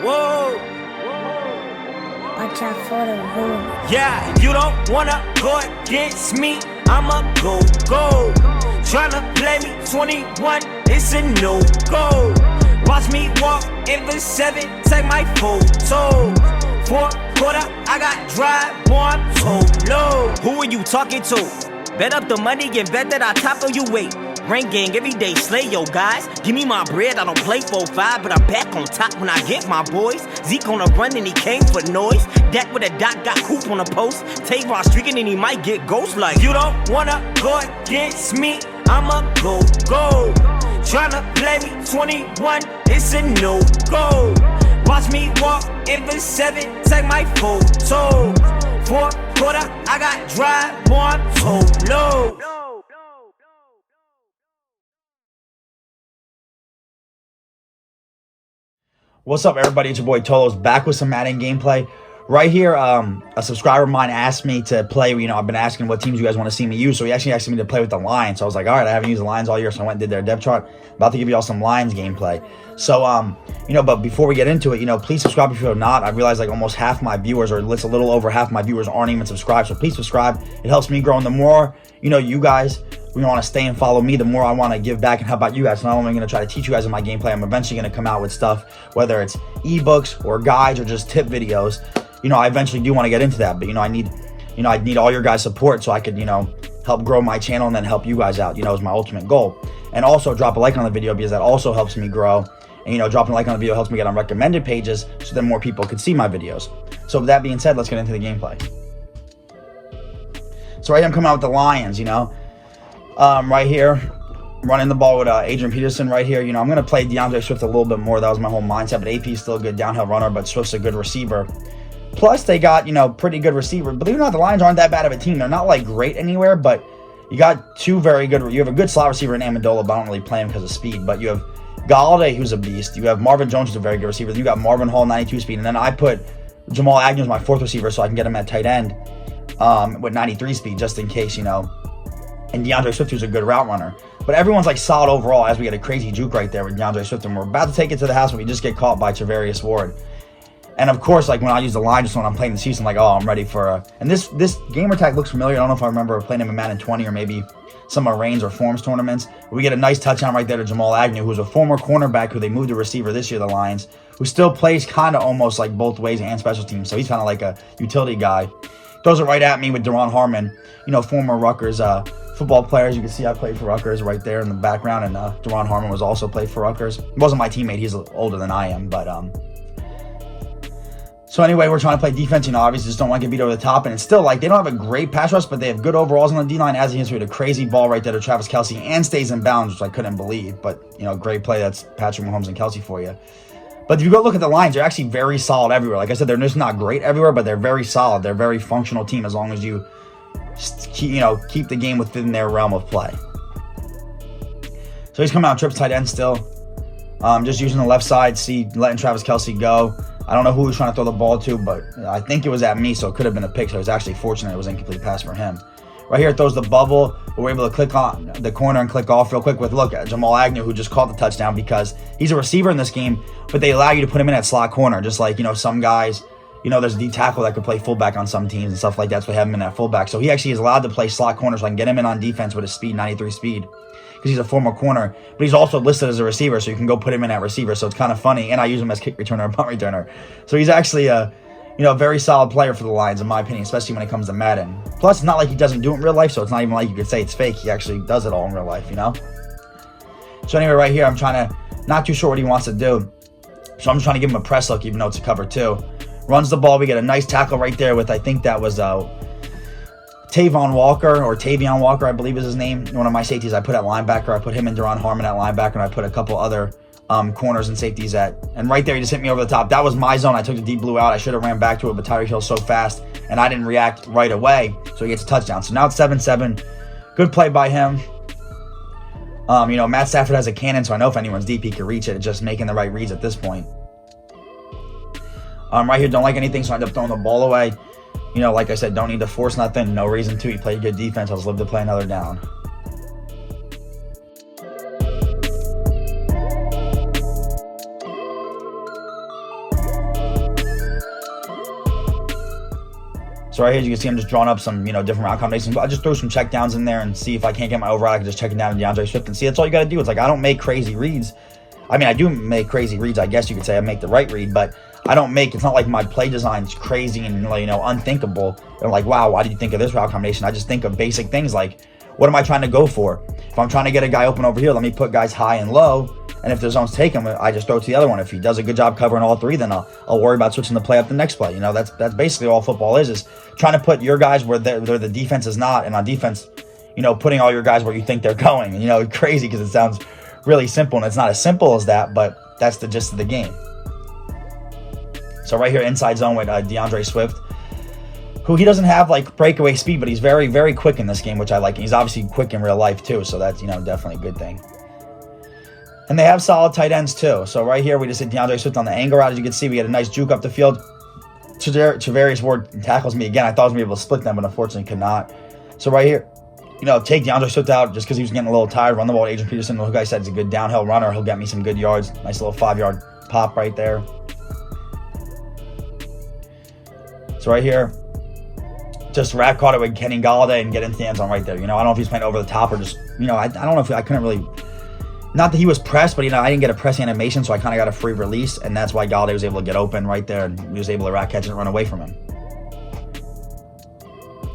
Whoa. Watch out for the room. Yeah, you don't wanna go against me, I'ma go. Tryna play me 21, it's a no-go. Watch me walk in the 7, take my photo. Fourth quarter, I got drive, boy, I'm solo. Who are you talking to? Bet up the money and bet that I top of you weight. Rain gang every day, slay yo guys. Give me my bread, I don't play 4-5, but I'm back on top when I get my boys. Zeke on a run and he came for noise. Dak with a dot, got hoop on the post. Tavon streaking and he might get ghost like. You don't wanna go against me, I'ma go. Tryna play me 21, it's a no-go. Watch me walk in the 7, take my photo. Fourth quarter, I got drive, boy, I'm solo. What's up, everybody? It's your boy Tolos back with some Madden gameplay. Right here, a subscriber of mine asked me to play. I've been asking what teams you guys want to see me use, so he actually asked me to play with the Lions. So I was like, all right, I haven't used the Lions all year, so I went and did their depth chart. About to give you all some Lions gameplay. So, but before we get into it, please subscribe if you're not. I realize like almost half my viewers, or it's a little over half my viewers, aren't even subscribed. So please subscribe. It helps me grow. And the more, you guys, want to stay and follow me, the more I want to give back and help out you guys. So not only am I going to try to teach you guys in my gameplay, I'm eventually going to come out with stuff, whether it's ebooks or guides or just tip videos. I eventually do want to get into that, but I need all your guys' support so I could, help grow my channel and then help you guys out, is my ultimate goal. And also drop a like on the video because that also helps me grow. And dropping a like on the video helps me get on recommended pages so then more people can see my videos. So with that being said, let's get into the gameplay. So right here I'm coming out with the Lions, right here, running the ball with Adrian Peterson right here. I'm going to play DeAndre Swift a little bit more. That was my whole mindset, but AP is still a good downhill runner, but Swift's a good receiver. Plus, they got, pretty good receiver. Believe it or not, the Lions aren't that bad of a team. They're not, like, great anywhere, but you got two very good. You have a good slot receiver in Amendola, but I don't really play him because of speed. But you have Galladay, who's a beast. You have Marvin Jones, who's a very good receiver. You got Marvin Hall, 92 speed. And then I put Jamal Agnew as my fourth receiver so I can get him at tight end with 93 speed, just in case, And DeAndre Swift, who's a good route runner. But everyone's, like, solid overall as we get a crazy juke right there with DeAndre Swift. And we're about to take it to the house, but we just get caught by Charvarius Ward. And of course, like when I use the line, just when I'm playing the season, like, oh, I'm ready for and this gamer tag looks familiar. I don't know if I remember playing him in Madden 20 or maybe some Reigns or Forms tournaments. We get a nice touchdown right there to Jamal Agnew, who's a former cornerback who they moved to receiver this year, the Lions, who still plays kind of almost like both ways and special teams. So he's kind of like a utility guy. Throws it right at me with Deron Harmon, former Rutgers football players. You can see I played for Rutgers right there in the background, and Deron Harmon was also played for Rutgers. He wasn't my teammate. He's older than I am, but So anyway, we're trying to play defense, obviously just don't want to get beat over the top. And it's still like they don't have a great pass rush, but they have good overalls on the D-line as he hits with a crazy ball right there to Travis Kelce and stays in bounds, which I couldn't believe. But, great play. That's Patrick Mahomes and Kelce for you. But if you go look at the Lions, they're actually very solid everywhere. Like I said, they're just not great everywhere, but they're very solid. They're a very functional team as long as you, keep the game within their realm of play. So he's coming out trips tight end still. Just using the left side, letting Travis Kelce go. I don't know who he was trying to throw the ball to, but I think it was at me, so it could have been a pick. So it was actually fortunate it was an incomplete pass for him. Right here, it throws the bubble, but we're able to click on the corner and click off real quick with, look, at Jamal Agnew, who just caught the touchdown because he's a receiver in this game, but they allow you to put him in at slot corner, just like, some guys, there's a D tackle that could play fullback on some teams and stuff like that, so they have him in at fullback. So he actually is allowed to play slot corner, so I can get him in on defense with his speed, 93 speed. Because he's a former corner, but he's also listed as a receiver, so you can go put him in at receiver. So it's kind of funny, and I use him as kick returner and punt returner. So he's actually a very solid player for the Lions, in my opinion, especially when it comes to Madden. Plus, it's not like he doesn't do it in real life, so it's not even like you could say it's fake. He actually does it all in real life, So anyway, right here, I'm trying to, not too sure what he wants to do. So I'm just trying to give him a press look, even though it's a cover two. Runs the ball. We get a nice tackle right there with, I think that was Tavion Walker, I believe is his name. One of my safeties I put at linebacker. I put him and Deron Harmon at linebacker, and I put a couple other corners and safeties at. And right there, he just hit me over the top. That was my zone. I took the deep blue out. I should have ran back to it, but Tyreek Hill's so fast, and I didn't react right away, so he gets a touchdown. So now it's 7-7. Good play by him. Matt Stafford has a cannon, so I know if anyone's deep, he can reach it. It's just making the right reads at this point. Right here, don't like anything, so I end up throwing the ball away. Like I said, don't need to force nothing. No reason to. He played good defense. I'll just live to play another down. So right here, you can see I'm just drawing up some, different route combinations. But I just throw some check downs in there and see if I can't get my override. I can just check it down to DeAndre Swift and see. That's all you got to do. It's like I don't make crazy reads. I mean, I do make crazy reads. I guess you could say I make the right read, but I don't make. It's not like my play design's crazy and unthinkable. And like, wow, why did you think of this route combination? I just think of basic things like, what am I trying to go for? If I'm trying to get a guy open over here, let me put guys high and low. And if the zones take him, I just throw it to the other one. If he does a good job covering all three, then I'll worry about switching the play up the next play. That's basically all football is trying to put your guys where the defense is not, and on defense, putting all your guys where you think they're going. Crazy because it sounds really simple, and it's not as simple as that, but that's the gist of the game. So right here, inside zone with DeAndre Swift, who he doesn't have like breakaway speed, but he's very, very quick in this game, which I like. He's obviously quick in real life too, so that's definitely a good thing. And they have solid tight ends too. So right here, we just hit DeAndre Swift on the angle route. As you can see, we had a nice juke up the field. Travarius Ward tackles me again. I thought I was going to be able to split them, but unfortunately could not. So right here, take DeAndre Swift out just because he was getting a little tired. Run the ball to Adrian Peterson, who I said is a good downhill runner. He'll get me some good yards. Nice little 5-yard pop right there. So right here, just rat caught it with Kenny Galladay and get into the end zone right there. I don't know if he's playing over the top or just, I don't know if I couldn't really. Not that he was pressed, but, I didn't get a press animation, so I kind of got a free release, and that's why Galladay was able to get open right there, and he was able to rat catch it and run away from him.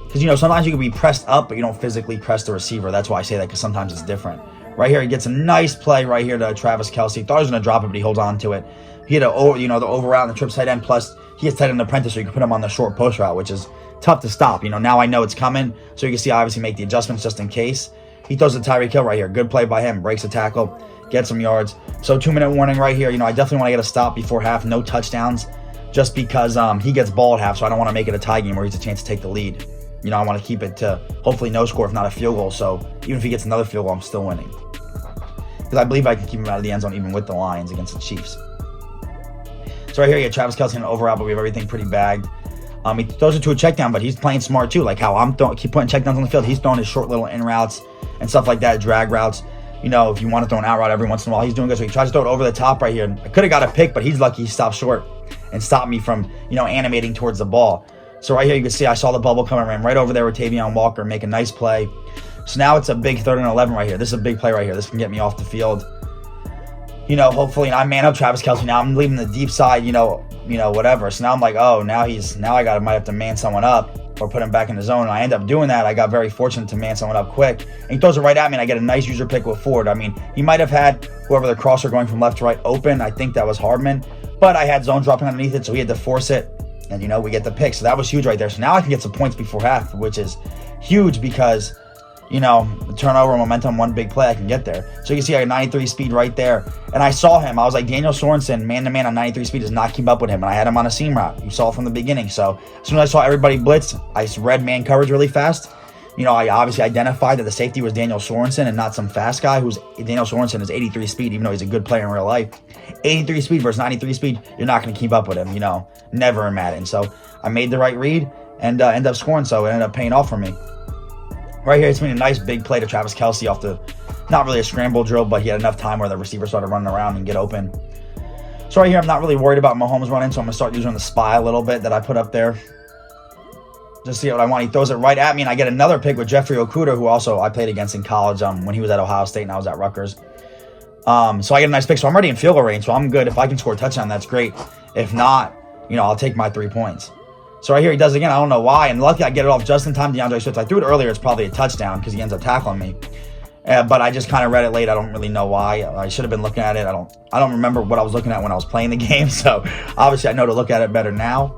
Because, sometimes you can be pressed up, but you don't physically press the receiver. That's why I say that, because sometimes it's different. Right here, he gets a nice play right here to Travis Kelce. Thought he was going to drop it, but he holds on to it. He had the over route and the trips tight end, plus he has tight end apprentice, so you can put him on the short post route, which is tough to stop. Now I know it's coming, so you can see I obviously make the adjustments just in case. He throws the Tyreek Hill right here. Good play by him. Breaks the tackle. Gets some yards. So 2-minute warning right here. I definitely want to get a stop before half. No touchdowns. Just because he gets ball at half. So I don't want to make it a tie game where he has a chance to take the lead. I want to keep it to hopefully no score, if not a field goal. So even if he gets another field goal, I'm still winning. Because I believe I can keep him out of the end zone even with the Lions against the Chiefs. So right here, you have Travis Kelce and an overall, but we have everything pretty bagged. He throws it to a check down, but he's playing smart too. Like how I'm keep putting check downs on the field. He's throwing his short little in routes and stuff like that, drag routes. If you want to throw an out route every once in a while, he's doing good. So he tries to throw it over the top right here. I could have got a pick, but he's lucky he stopped short and stopped me from, animating towards the ball. So right here, you can see I saw the bubble coming, ran right over there with Tavion Walker, make a nice play. So now it's a big 3rd and 11 right here. This is a big play right here. This can get me off the field. Hopefully, and I man up Travis Kelce. Now I'm leaving the deep side, whatever. So now I'm like, oh, now I might have to man someone up or put him back in the zone. And I end up doing that. I got very fortunate to man someone up quick. And he throws it right at me, and I get a nice user pick with Ford. I mean, he might have had whoever the crosser going from left to right open. I think that was Hardman. But I had zone dropping underneath it, so he had to force it. And, we get the pick. So that was huge right there. So now I can get some points before half, which is huge because, turnover, momentum, one big play, I can get there. So you can see I got 93 speed right there. And I saw him. I was like, Daniel Sorensen, man-to-man on 93 speed does not keep up with him. And I had him on a seam route. You saw it from the beginning. So as soon as I saw everybody blitz, I read man coverage really fast. I obviously identified that the safety was Daniel Sorensen and not some fast guy Daniel Sorensen is 83 speed, even though he's a good player in real life. 83 speed versus 93 speed, you're not going to keep up with him, never in Madden. So I made the right read and ended up scoring, so it ended up paying off for me. Right here, it's been a nice big play to Travis Kelce off the, not really a scramble drill, but he had enough time where the receiver started running around and get open. So right here, I'm not really worried about Mahomes running, so I'm going to start using the spy a little bit that I put up there. Just see what I want. He throws it right at me, and I get another pick with Jeffrey Okudah, who also I played against in college when he was at Ohio State and I was at Rutgers. So I get a nice pick, so I'm already in field goal range, so I'm good. If I can score a touchdown, that's great. If not, I'll take my 3 points. So right here, he does it again. I don't know why, and lucky I get it off just in time. DeAndre Swift, I threw it earlier. It's probably a touchdown because he ends up tackling me. But I just kind of read it late. I don't really know why. I should have been looking at it. I don't remember what I was looking at when I was playing the game, so obviously I know to look at it better now.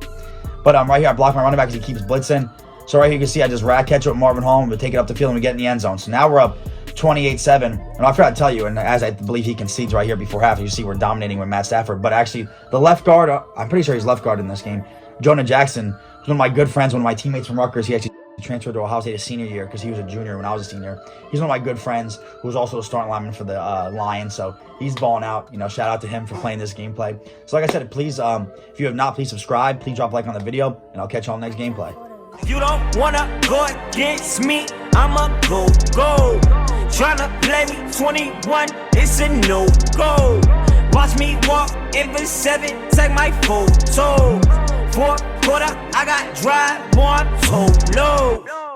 But right here, I block my running back because he keeps blitzing. So right here, you can see I just rat catch it with Marvin Holmes. We take it up the field and we get in the end zone. So now we're up 28-7. And I forgot to tell you, and as I believe he concedes right here before half, you see we're dominating with Matt Stafford. But actually, the left guard, I'm pretty sure he's left guard in this game. Jonah Jackson, who's one of my good friends, one of my teammates from Rutgers. He actually transferred to Ohio State his senior year because he was a junior when I was a senior. He's one of my good friends who was also the starting lineman for the Lions. So he's balling out. Shout out to him for playing this gameplay. So like I said, please, if you have not, please subscribe. Please drop a like on the video, and I'll catch you on the next gameplay. If you don't wanna go against me, I'ma go. Tryna play me 21, it's a no-go. Watch me walk in the 7, take my photo. Fourth quarter, I got drive, more I'm so low.